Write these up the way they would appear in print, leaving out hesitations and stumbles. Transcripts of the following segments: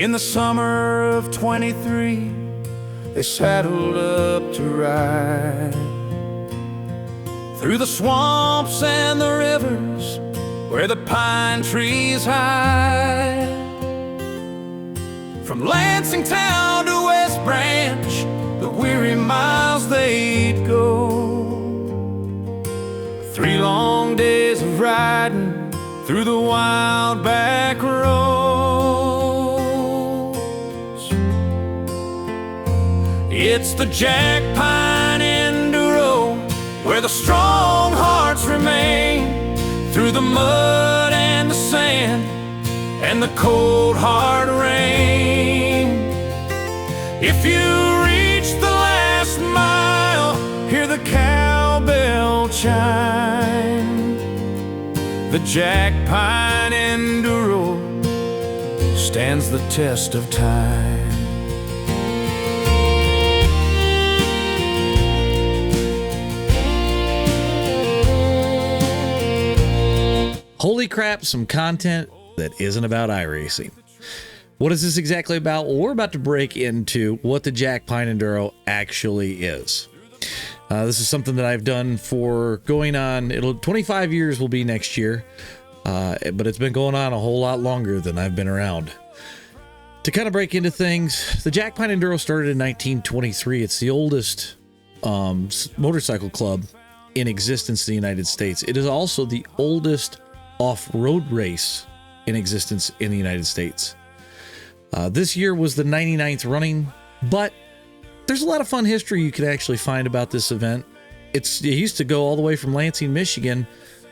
In the summer of 23, they saddled up to ride through the swamps and the rivers where the pine trees hide. From Lansing Town to West Branch, the weary miles they'd go. 3 long days of riding through the wild back roads. It's the Jackpine Enduro, where the strong hearts remain through the mud and the sand and the cold hard rain. If you reach the last mile, hear the cowbell chime. The Jackpine Enduro stands the test of time. Holy crap, some content that isn't about iRacing. What is this exactly about? Well, we're about to break into what the Jackpine Enduro actually is. This is something that I've done for going on, 25 years will be next year, but it's been going on a whole lot longer than I've been around. To kind of break into things, the Jackpine Enduro started in 1923. It's the oldest motorcycle club in existence in the United States. It is also the oldest off-road race in existence in the United States. This year was the 99th running, but there's a lot of fun history you can actually find about this event. It used to go all the way from Lansing, Michigan,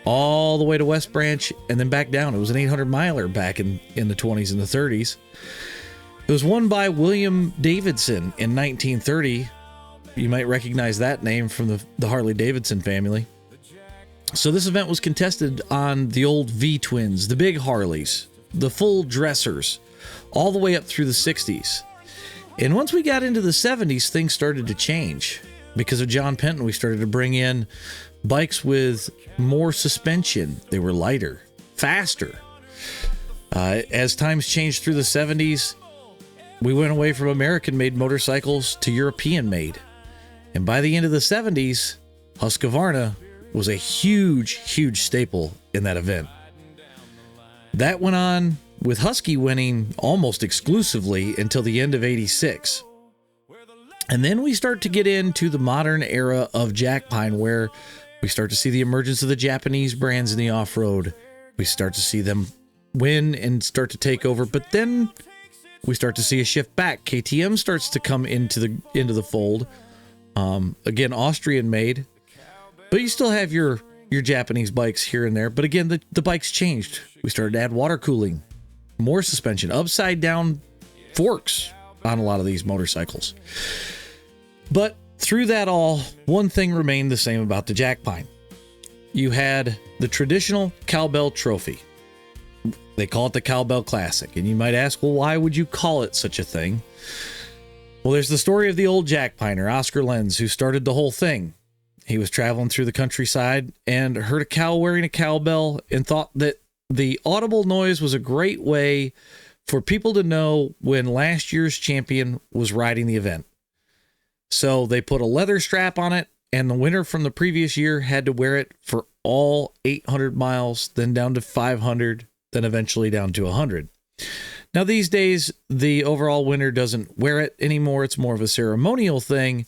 all the way to West Branch, and then back down. It was an 800-miler back in the 20s and the 30s. It was won by William Davidson in 1930. You might recognize that name from the Harley-Davidson family. So this event was contested on the old V-twins, the big Harleys, the full dressers, all the way up through the 60s. And once we got into the 70s, things started to change. Because of John Penton, we started to bring in bikes with more suspension. They were lighter, faster. As times changed through the 70s, we went away from American-made motorcycles to European-made. And by the end of the 70s, Husqvarna was a huge, huge staple in that event. That went on with Husky winning almost exclusively until the end of '86. And then we start to get into the modern era of Jackpine, where we start to see the emergence of the Japanese brands in the off-road. We start to see them win and start to take over, but then we start to see a shift back. KTM starts to come into the fold. Again, Austrian made, but you still have your Japanese bikes here and there. But again, the bikes changed. We started to add water cooling, more suspension, upside down forks on a lot of these motorcycles. But through that all, one thing remained the same about the Jackpine. You had the traditional cowbell trophy. They call it the Cowbell Classic. And you might ask, well, why would you call it such a thing? Well, there's the story of the old Jackpiner, Oscar Lenz, who started the whole thing. He was traveling through the countryside and heard a cow wearing a cowbell and thought that the audible noise was a great way for people to know when last year's champion was riding the event. So they put a leather strap on it, and the winner from the previous year had to wear it for all 800 miles, then down to 500, then eventually down to 100. Now, these days, the overall winner doesn't wear it anymore. It's more of a ceremonial thing.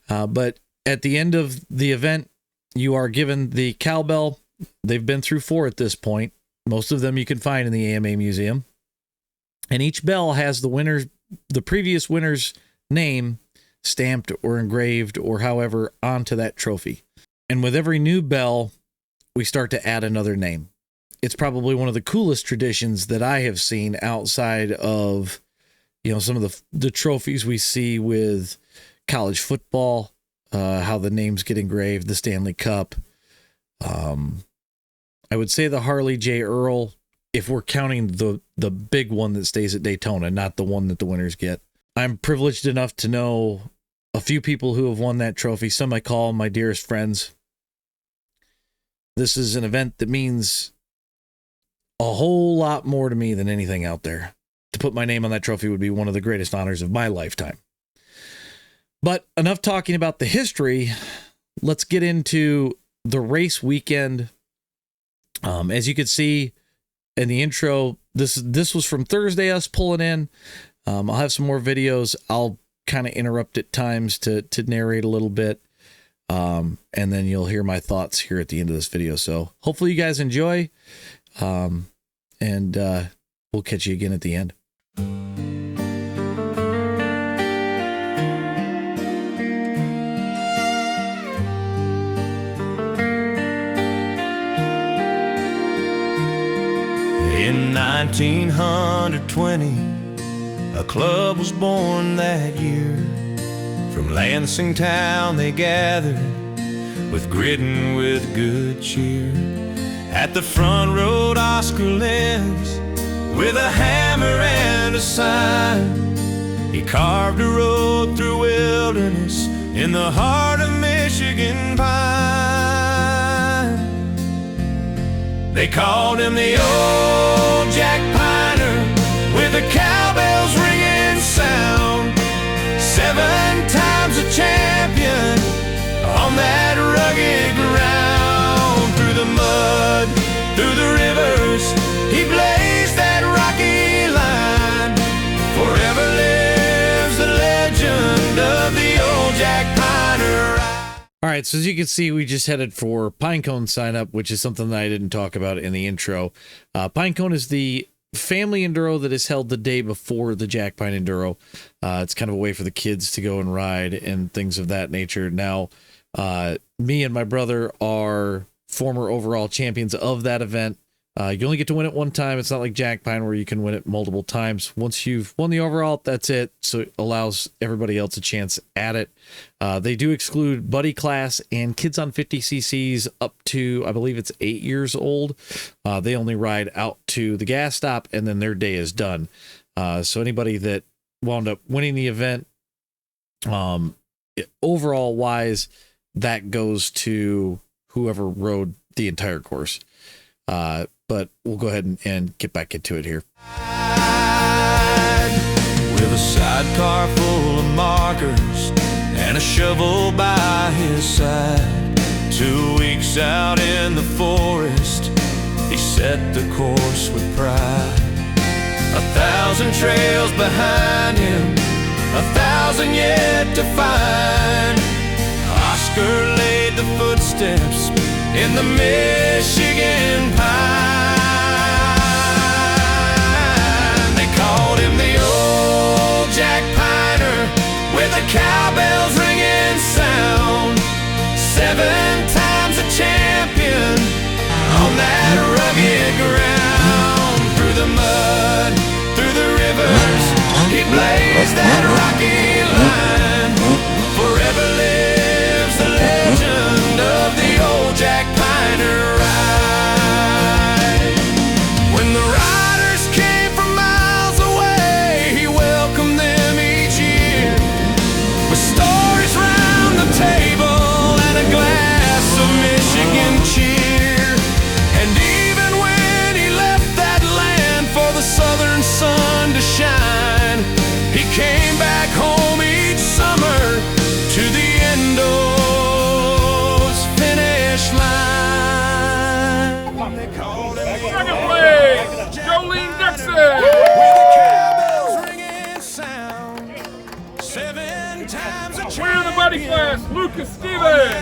But at the end of the event, you are given the cowbell. They've been through 4 at this point. Most of them you can find in the AMA Museum. And each bell has the previous winner's name stamped or engraved or however onto that trophy. And with every new bell, we start to add another name. It's probably one of the coolest traditions that I have seen outside of, some of the trophies we see with college football, how the names get engraved, the Stanley Cup. I would say the Harley J. Earl, if we're counting the big one that stays at Daytona, not the one that the winners get. I'm privileged enough to know a few people who have won that trophy. Some I call my dearest friends. This is an event that means a whole lot more to me than anything out there. to put my name on that trophy would be one of the greatest honors of my lifetime. But enough talking about the history. Let's get into the race weekend. As you can see in the intro, this was from Thursday, us pulling in. I'll have some more videos. I'll kind of interrupt at times to narrate a little bit. And then you'll hear my thoughts here at the end of this video. So hopefully you guys enjoy. And we'll catch you again at the end. In 1920, a club was born that year. From Lansing town they gathered, with grit and with good cheer. At the front road Oscar lives, with a hammer and a sign. He carved a road through wilderness in the heart of Michigan pine. They called him the old Jackpiner, with the cowbells ringing sound. 7 times a champion on that rugged ground. Through the mud, through the rivers, he blazed that rocky line. Forever lives the legend of the old Jackpiner. All right, so as you can see, we just headed for Pinecone sign up, which is something that I didn't talk about in the intro. Pinecone is the family enduro that is held the day before the Jackpine Enduro. It's kind of a way for the kids to go and ride and things of that nature. Now, me and my brother are former overall champions of that event. You only get to win it one time. It's not like Jackpine where you can win it multiple times. Once you've won the overall, that's it. So it allows everybody else a chance at it. They do exclude buddy class and kids on 50 cc's up to, I believe it's 8 years old. They only ride out to the gas stop and then their day is done. So anybody that wound up winning the event, overall wise, that goes to whoever rode the entire course. But we'll go ahead and get back into it here. With a sidecar full of markers and a shovel by his side, 2 weeks out in the forest, he set the course with pride. 1,000 trails behind him, 1,000 yet to find. Oscar laid the footsteps in the Michigan pine. They called him the old Jackpiner, with the cowbells ringing sound. 7 times a champion on that rugged ground. Through the mud, through the rivers, he blazed that rocky line. Forever lives the legend of the old Jackpiner ride. When the riders came from miles away, he welcomed them each year with stories round the table and a glass of Michigan cheer. And even when he left that land for the southern sun to shine, he came back home each summer to the Endo's finish line. They called him Second place, Jolene Dixon. with the cowbells ringing sound. 7 times a Winner of the buddy class, Lucas Stevens.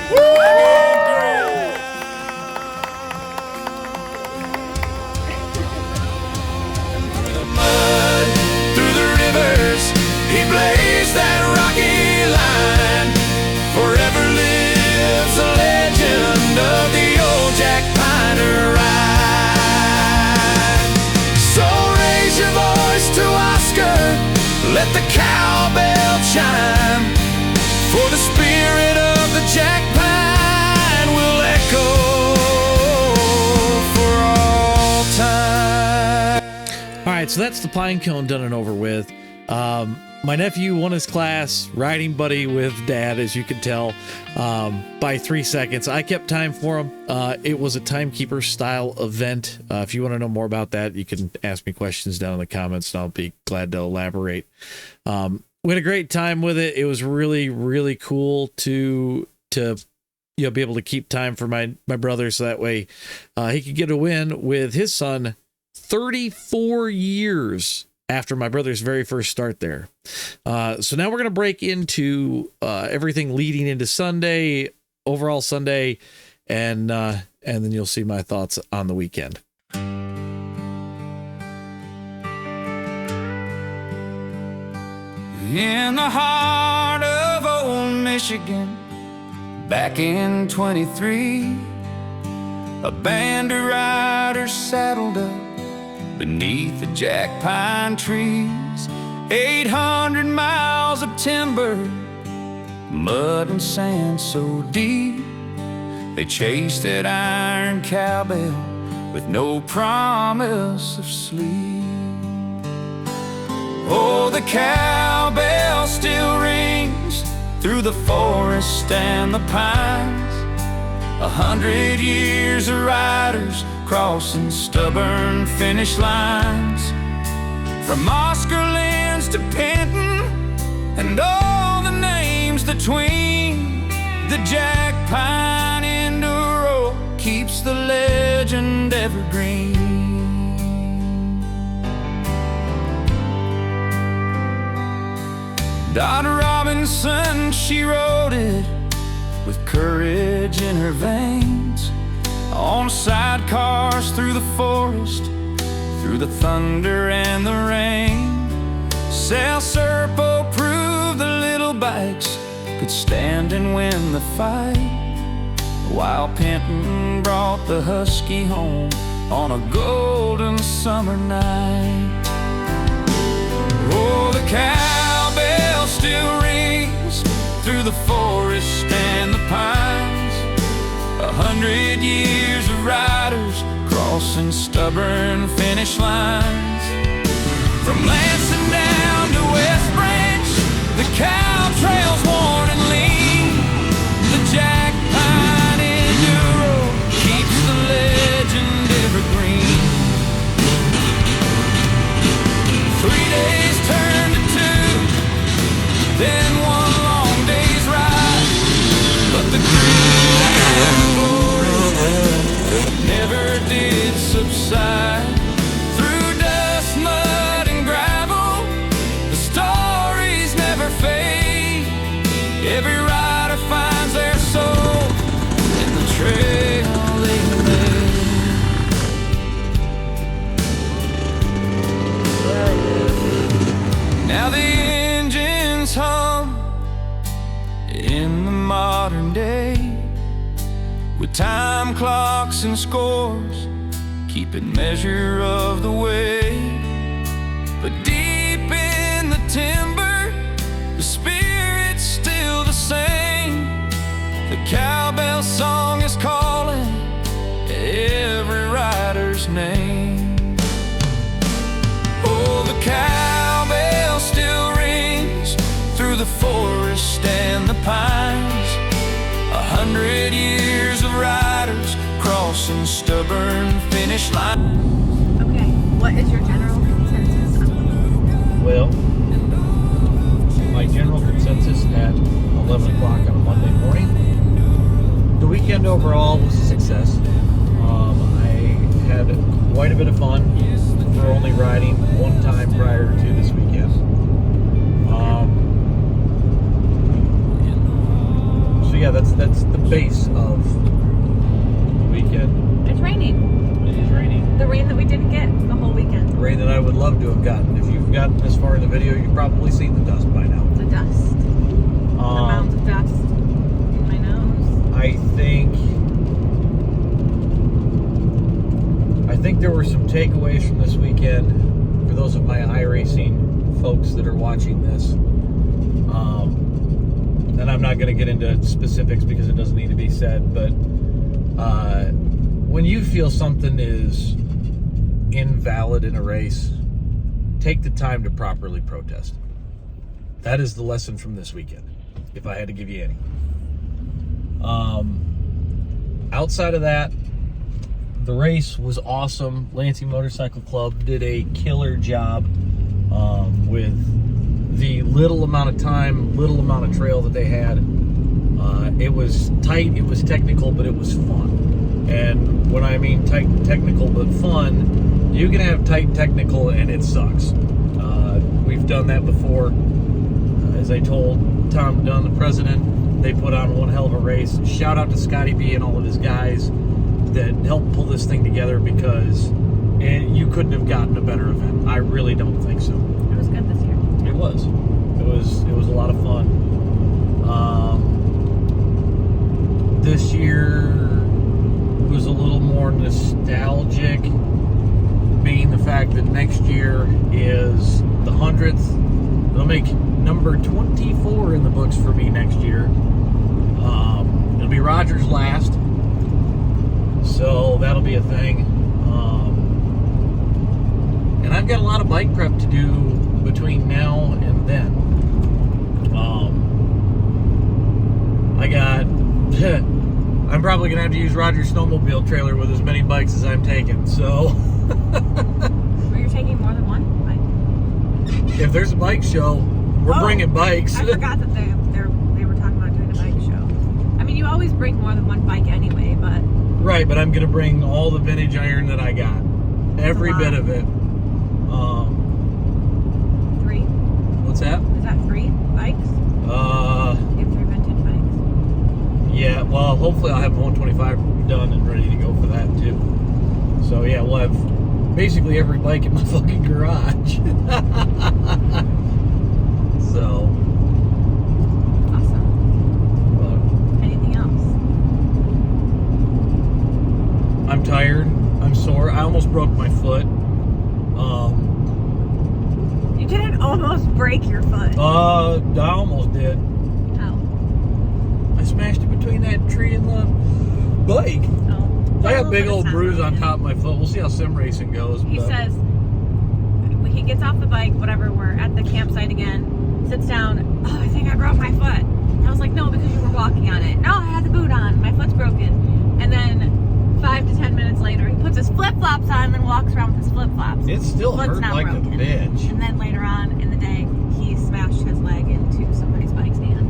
Through the mud, through the rivers, he blazed that rocky line. Forever lives the legend of the old Jackpiner ride. So raise your voice to Oscar, let the cowbell chime, for the spirit of the Jackpine will echo for all time. All right, so that's the Pinecone done and over with. My nephew won his class, riding buddy with dad, as you can tell, by 3 seconds. I kept time for him. It was a timekeeper style event. If you want to know more about that, you can ask me questions down in the comments and I'll be glad to elaborate. We had a great time with it. It was really, really cool to be able to keep time for my brother, so that way he could get a win with his son 34 years after my brother's very first start there. So now we're going to break into everything leading into Sunday, overall Sunday, and then you'll see my thoughts on the weekend. In the heart of old Michigan, back in 23, a band of riders saddled up beneath the jackpine trees. 800 miles of timber, mud and sand so deep, they chased that iron cowbell with no promise of sleep. Oh, the cowbell still rings through the forest and the pines. 100 years of riders crossing stubborn finish lines, from Oscarlands to Penton and all the names between. The Jackpine Enduro keeps the legend evergreen. Dot Robinson, she rode it with courage in her veins, on sidecars through the forest, through the thunder and the rain. Sal Serpo proved the little bikes could stand and win the fight, while Penton brought the Husky home on a golden summer night. Oh, the cowbell still rings through the forest and the pines. 100 years of riders crossing stubborn finish lines. From Lansing down to West Branch, the cow trails worn and lean. The Jackpine Enduro keeps the legend evergreen. 3 days turn to 2, then one long day's ride, but the grit and glory never did subside. Through dust, mud, and gravel, the stories never fade. Every rider finds their soul in the trail they made. Now the engines hum in the modern day, with time clocks and scores keeping measure of the way. But deep in the timber, the spirit's still the same. The cowbell song is calling every rider's name. Oh, the cowbell still rings through the forest and the pines. 100 years of riders crossing stubborn finish lines. Okay, what is your general consensus on the weekend? Well, my general consensus at 11 o'clock on a Monday morning, the weekend overall was a success. I had quite a bit of fun for only riding one time prior to this weekend. So yeah, that's the base of the weekend. It's raining. It is raining. The rain that we didn't get the whole weekend. The rain that I would love to have gotten. If you've gotten this far in the video, you've probably seen the dust by now. The dust. The amount of dust in my nose. I think there were some takeaways from this weekend for those of my iRacing folks that are watching this. And I'm not going to get into specifics because it doesn't need to be said, but when you feel something is invalid in a race, take the time to properly protest. That is the lesson from this weekend, if I had to give you any. Outside of that, the race was awesome. Lansing Motorcycle Club did a killer job with the little amount of time, little amount of trail that they had. It was tight, it was technical, but it was fun. And when I mean tight technical but fun, you can have tight technical and it sucks. We've done that before. As I told Tom Dunn, the president, they put on one hell of a race. Shout out to Scotty B and all of his guys that helped pull this thing together, because you couldn't have gotten a better event. I really don't think so. It was good this year. It was. It was a lot of fun. This year was a little more nostalgic, being the fact that next year is the 100th. It'll make number 24 in the books for me next year. It'll be Roger's last, so that'll be a thing. And I've got a lot of bike prep to do between now and then. I'm probably gonna have to use Roger's snowmobile trailer with as many bikes as I'm taking. So, Or you're taking more than one bike? if there's a bike show, we're bringing bikes. I forgot that they were talking about doing a bike show. I mean, you always bring more than one bike anyway, but Right, but I'm gonna bring all the vintage iron that I got, every bit of it. 3? What's that? Is that 3 bikes? You have 3 vintage bikes. Yeah. Well, hopefully I'll have 125 done and ready to go for that too. So yeah, we'll have basically every bike in my fucking garage. So. Awesome. But Anything else? I'm tired. I'm sore. I almost broke my foot. You didn't almost break your foot. I almost did. How? I smashed it between that tree and the bike. Oh. I got a big Well, old it's not bruise on broken. top of my foot. We'll see how sim racing goes. He but- says, when he gets off the bike, whatever, we're at the campsite again, sits down, oh, I think I broke my foot. And I was like, no, because you were walking on it. No, I had the boot on. My foot's broken. And then 5 to 10 minutes later, he puts his flip-flops on and then walks around with his flip-flops. It still Foot's hurt not like a broken. bitch. And then later on in the day, he smashed his leg into somebody's bike stand.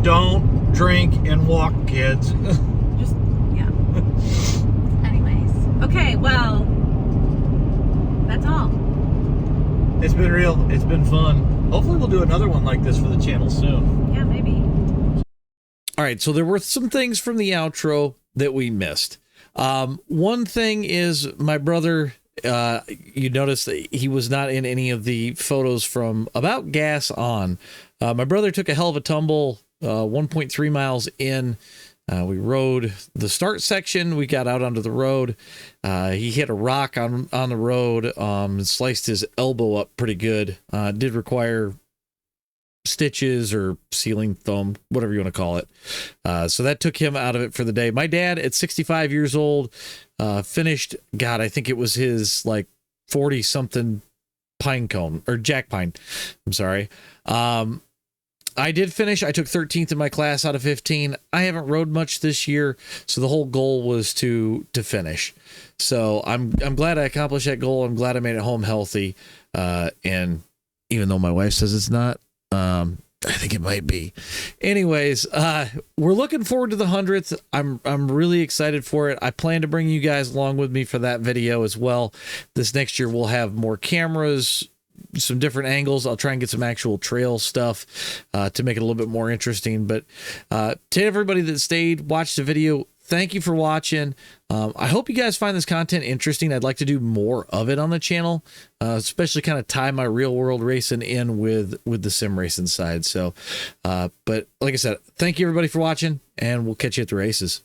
Don't drink and walk, kids. Just, yeah. Anyways. Okay, well, that's all. It's been real. It's been fun. Hopefully we'll do another one like this for the channel soon. Yeah, maybe. All right, so there were some things from the outro that we missed. One thing is my brother, you notice that he was not in any of the photos from About Gas On. My brother took a hell of a tumble 1.3 miles in. We rode the start section. We got out onto the road. He hit a rock on the road, sliced his elbow up pretty good. Did require stitches or sealing foam, whatever you want to call it. So that took him out of it for the day. My dad, at 65 years old, finished, God, I think it was his like 40 something pine cone or jack pine. I'm sorry. I did finish. I took 13th in my class out of 15. I haven't rode much this year, so the whole goal was to finish. So I'm glad I accomplished that goal. I'm glad I made it home healthy. And even though my wife says it's not, I think it might be. Anyways, we're looking forward to the 100th. I'm really excited for it. I plan to bring you guys along with me for that video as well. This next year we'll have more cameras, some different angles. I'll try and get some actual trail stuff to make it a little bit more interesting. But to everybody that stayed, watched the video, thank you for watching. I hope you guys find this content interesting. I'd like to do more of it on the channel, especially kind of tie my real world racing in with the sim racing side. So, but like I said, thank you everybody for watching, and we'll catch you at the races.